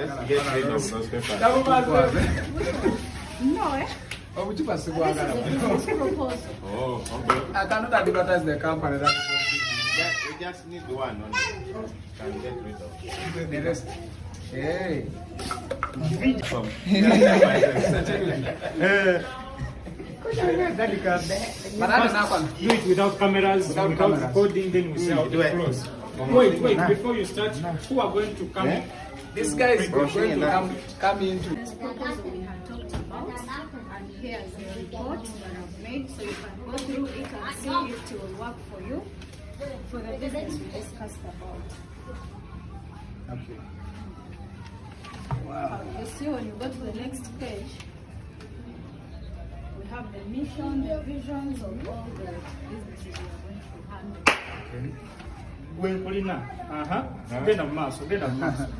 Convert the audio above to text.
Let's get rid of those papers. No, eh? Oh, This is a business proposal. Oh, okay. I cannot advertise the company. Yeah, we just need one only. Can get rid of The rest. Hey. some. Do it without cameras, without cameras. recording, then we say how Do it it. close. Wait, before you start, who are going to come in? This guy is going to come into. This proposal we had talked about, and here is the report that I've made, so you can go through it and see if it will work for you for the business we discussed about. Okay. Wow. You see, when you go to the next page, we have the mission, the visions of all the businesses we are going to handle. Gwen Polina. Genda mu maaso.